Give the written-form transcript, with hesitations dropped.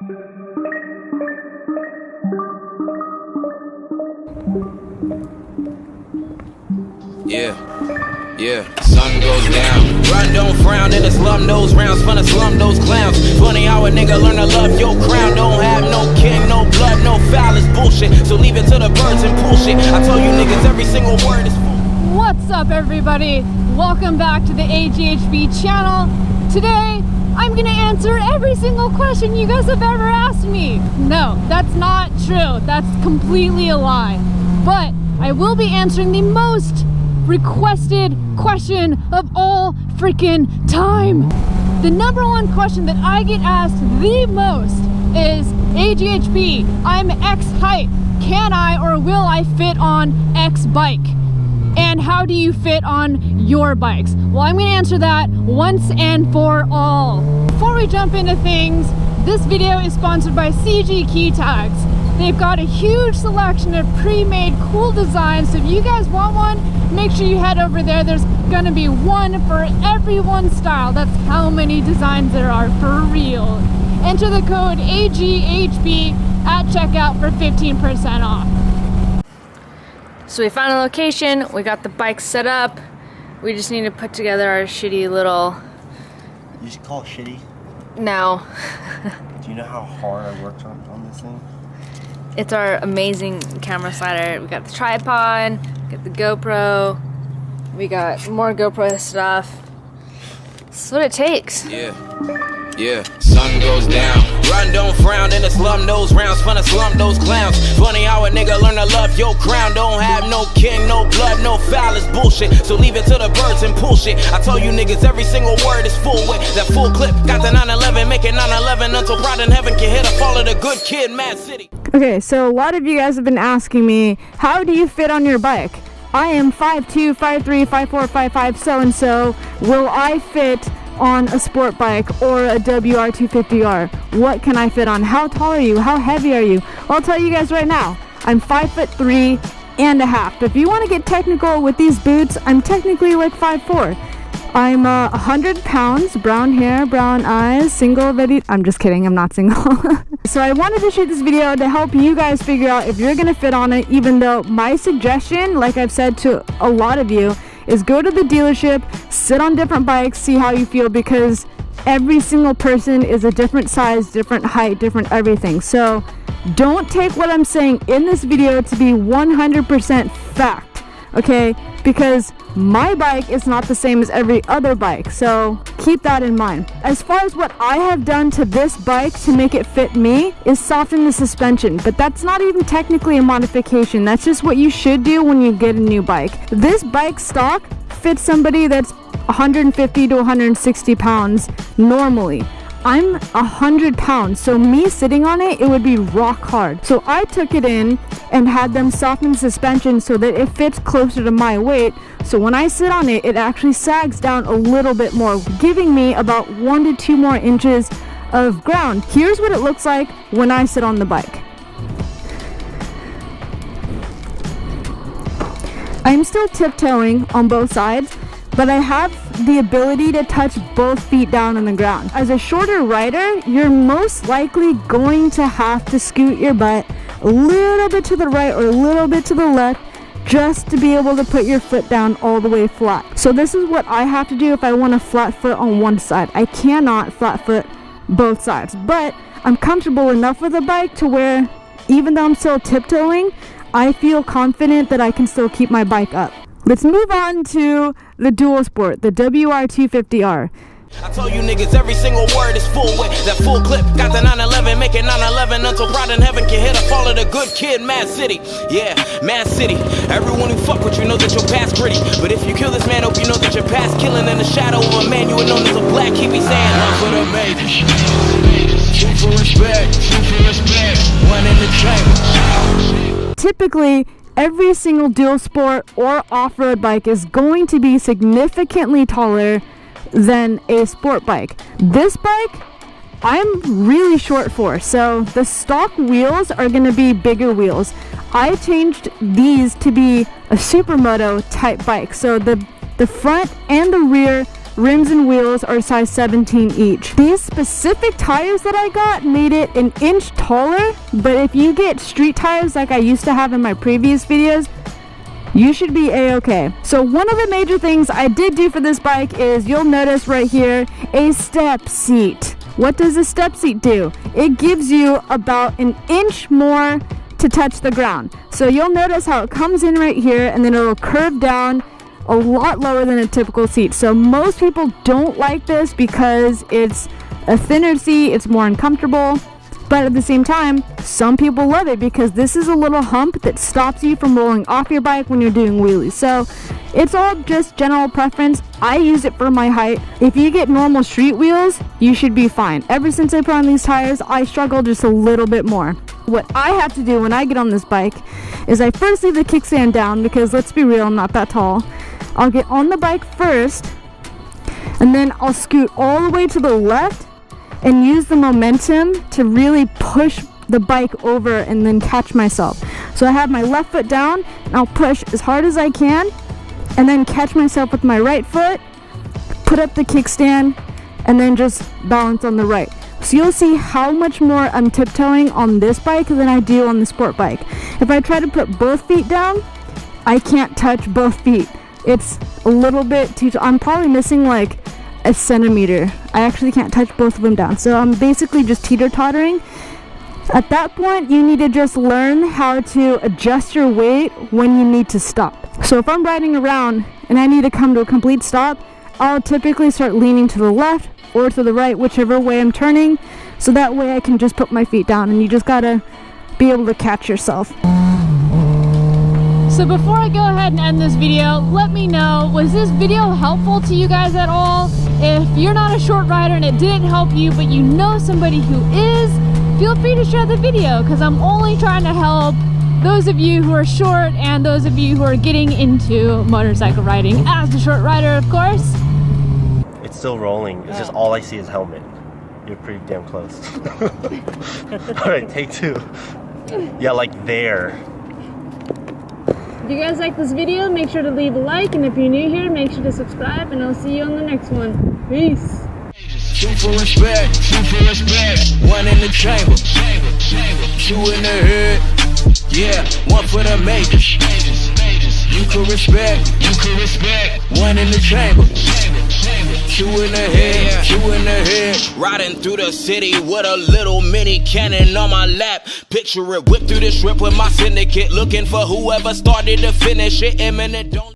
Yeah, sun goes down. Run, don't frown, in the slum those rounds, fun to slum those clowns. Funny how a nigga learn to love your crown. Don't have no king, no blood, no foul, it's bullshit. So leave it to the birds and pull shit. I tell you niggas every single word is full. What's up, everybody? Welcome back to the AGHB channel. Today, I'm gonna answer every single question you guys have ever asked me. No, that's not true. That's completely a lie. But I will be answering the most requested question of all freaking time. The number one question that I get asked the most is, AGHB, I'm X height. Can I or will I fit on X bike? And how do you fit on your bikes? Well, I'm gonna answer that once and for all. Before we jump into things, this video is sponsored by CG Key Tags. They've got a huge selection of pre-made cool designs, so if you guys want one, make sure you head over there. There's gonna be one for every one style. That's how many designs there are for real. Enter the code AGHB at checkout for 15% off. So we found a location, we got the bike set up. We just need to put together our shitty little... You should call it shitty? No. Do you know how hard I worked on this thing? It's our amazing camera slider. We got the tripod, we got the GoPro, we got more GoPro stuff. That's what it takes. Yeah, sun goes down. Run, don't frown, in the slum those rounds, fun to slum those clowns. Funny how a nigga learn to love your crown. Don't have no king, no blood, no foul, it's bullshit. So leave it to the birds and pull shit. I tell you niggas every single word is full with that full clip. Got the 911, make it 911 until pride in heaven can hit a fall of the good kid, Mad City. Okay, so a lot of you guys have been asking me, how do you fit on your bike? I am 5'2", 5'3", 5'4", 5'5", so-and-so. Will I fit on a sport bike or a WR250R? What can I fit on? How tall are you? How heavy are you? Well, I'll tell you guys right now, I'm 5'3.5". If you want to get technical with these boots, I'm technically like 5'4". I'm 100 pounds, brown hair, brown eyes, single, ready. I'm just kidding, I'm not single. So I wanted to shoot this video to help you guys figure out if you're gonna fit on it, even though my suggestion, like I've said to a lot of you, is go to the dealership, sit on different bikes, see how you feel, because every single person is a different size, different height, different everything. So don't take what I'm saying in this video to be 100% fact, okay? Because my bike is not the same as every other bike, so keep that in mind. As far as what I have done to this bike to make it fit me is soften the suspension, but that's not even technically a modification. That's just what you should do when you get a new bike. This bike stock fits somebody that's 150 to 160 pounds normally. I'm 100 pounds, so me sitting on it, it would be rock hard. So I took it in and had them soften the suspension so that it fits closer to my weight. So when I sit on it, it actually sags down a little bit more, giving me about 1 to 2 more inches of ground. Here's what it looks like when I sit on the bike. I'm still tiptoeing on both sides, but I have the ability to touch both feet down on the ground. As a shorter rider, you're most likely going to have to scoot your butt a little bit to the right or a little bit to the left just to be able to put your foot down all the way flat. So this is what I have to do if I want a flat foot on one side. I cannot flat foot both sides, but I'm comfortable enough with the bike to where even though I'm still tiptoeing, I feel confident that I can still keep my bike up. Let's move on to the dual sport, the WR250R. I tell you niggas every single word is full with that full clip. Got the 911, make it 911 until pride in heaven can hit a fall of the good kid, Mad City. Yeah, Mad City. Everyone who fuck with you knows that your past gritty. But if you kill this man, hope you know that your past killing in the shadow of a man you were known as a black. He be saying, one for the majors, two for respect, one in the chamber. Typically, every single dual sport or off-road bike is going to be significantly taller than a sport bike. This bike, I'm really short for, so the stock wheels are going to be bigger wheels. I changed these to be a supermoto type bike, so the front and the rear rims and wheels are size 17 each. These specific tires that I got made it an inch taller, but if you get street tires like I used to have in my previous videos, you should be a-okay. So one of the major things I did do for this bike is, you'll notice right here, a step seat. What does a step seat do? It gives you about an inch more to touch the ground. So you'll notice how it comes in right here and then it'll curve down a lot lower than a typical seat. So most people don't like this because it's a thinner seat, it's more uncomfortable. But at the same time, some people love it because this is a little hump that stops you from rolling off your bike when you're doing wheelies. So it's all just general preference. I use it for my height. If you get normal street wheels, you should be fine. Ever since I put on these tires, I struggle just a little bit more. What I have to do when I get on this bike is I first leave the kickstand down because, let's be real, I'm not that tall. I'll get on the bike first and then I'll scoot all the way to the left and use the momentum to really push the bike over and then catch myself. So I have my left foot down and I'll push as hard as I can and then catch myself with my right foot, put up the kickstand, and then just balance on the right. So you'll see how much more I'm tiptoeing on this bike than I do on the sport bike. If I try to put both feet down, I can't touch both feet. It's a little bit too, I'm probably missing like a centimeter. I actually can't touch both of them down. So I'm basically just teeter-tottering. At that point, you need to just learn how to adjust your weight when you need to stop. So if I'm riding around and I need to come to a complete stop, I'll typically start leaning to the left or to the right, whichever way I'm turning. So that way I can just put my feet down, and you just gotta be able to catch yourself. So before I go ahead and end this video, let me know, was this video helpful to you guys at all? If you're not a short rider and it didn't help you, but you know somebody who is, feel free to share the video, because I'm only trying to help those of you who are short and those of you who are getting into motorcycle riding. As a short rider, of course. It's still rolling. It's just all I see is helmet. You're pretty damn close. Alright, take two. Yeah, like there. If you guys like this video, make sure to leave a like, and if you're new here, make sure to subscribe, and I'll see you on the next one. Peace. Shoot for respect, shoot for respect. One in the chamber, two in the head. Yeah, one for the majors. You can respect, one in the chamber. Two in the head, two in the head. Riding through the city with a little mini cannon on my lap. Picture it, whip through the strip with my syndicate, looking for whoever started to finish it. Imminent, don't